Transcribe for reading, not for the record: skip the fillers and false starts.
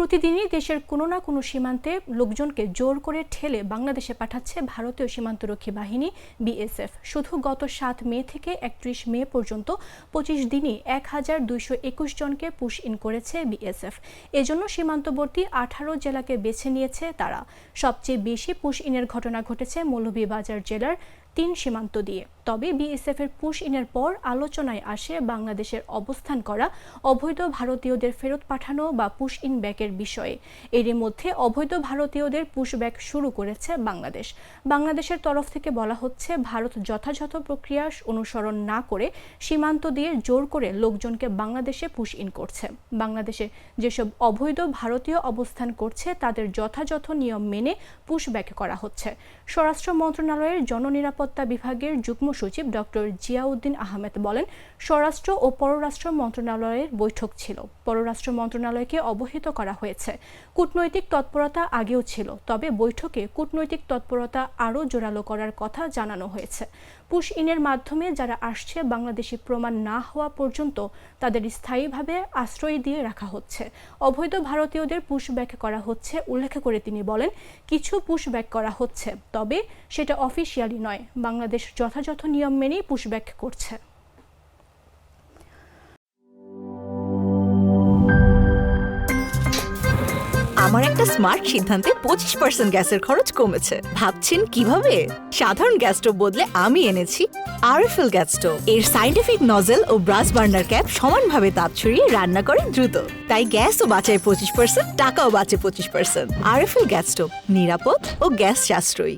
প্রতিদিনই দেশের কোনো না কোনো সীমান্তে লোকজনকে জোর করে ঠেলে বাংলাদেশে পাঠাচ্ছে ভারতীয় সীমান্তরক্ষী বাহিনী বিএসএফ। শুধু গত 7 মে থেকে 31 মে পর্যন্ত 25 দিনই 1221 জনকে পুশ ইন করেছে বিএসএফ। এজন্য সীমান্তবর্তী 18 জেলাকে বেছে নিয়েছে তারা। সবচেয়ে বেশি পুশ ইনের ঘটনা ঘটেছে মৌলভীবাজার জেলার 3 সীমান্ত দিয়ে। তবে বিএসএফ এর পুশ ইনের পর আলোচনায় আসে বাংলাদেশের অবস্থান করা অবৈধ ভারতীয়দের ফেরত পাঠানো বা পুশ ইন ব্যাকের বিষয়ে। এরই মধ্যে অবৈধ ভারতীয়দের পুশ ব্যাক শুরু করেছে বাংলাদেশ। বাংলাদেশের তরফ থেকে বলা হচ্ছে, ভারত যথাযথ প্রক্রিয়া অনুসরণ না করে সীমান্ত দিয়ে জোর করে লোকজনকে বাংলাদেশে পুশ ইন করছে। বাংলাদেশে যেসব অবৈধ ভারতীয় অবস্থান করছে তাদের যথাযথ নিয়ম মেনে পুশ ব্যাক করা হচ্ছে। স্বরাষ্ট্র মন্ত্রণালয়ের জননিরাপত্তা বিভাগের যুগ্ম সচিব ডক্টর জিয়াউদ্দিন আহমেদ বলেন, স্বরাষ্ট্র ও পররাষ্ট্র মন্ত্রণালয়ের বৈঠক ছিল। পররাষ্ট্র মন্ত্রণালয়কে অবহিত করা হয়েছে। কূটনৈতিক তৎপরতা আগেও ছিল, তবে বৈঠকে কূটনৈতিক তৎপরতা আরও জোরালো করার কথা জানানো হয়েছে। পুশ ইনের মাধ্যমে যারা আসছে বাংলাদেশি প্রমাণ না হওয়া পর্যন্ত তাদের স্থায়ীভাবে আশ্রয় দিয়ে রাখা হচ্ছে। অবৈধ ভারতীয়দের পুশ ব্যাক করা হচ্ছে উল্লেখ করে তিনি বলেন, কিছু পুশ ব্যাক করা হচ্ছে, তবে সেটা অফিসিয়ালি নয়। বাংলাদেশ যথাযথ নিয়ম মেনেই পুশ ব্যাক করছে। আমার একটা স্মার্ট সিদ্ধান্তে 25% গ্যাসের খরচ কমেছে। ভাবছেন কিভাবে? সাধারণ গ্যাস স্টোভ বদলে আমি এনেছি আরএফএল গ্যাস স্টোভ। এর সাইন্টিফিক নজল ও ব্রাস বার্নার ক্যাপ সমানভাবে তাপ ছড়িয়ে রান্না করে দ্রুত। তাই গ্যাসও বাঁচায় 25%, টাকাও বাঁচে 25%। আরএফএল গ্যাস স্টোভ নিরাপদ ও গ্যাস সাশ্রয়ী।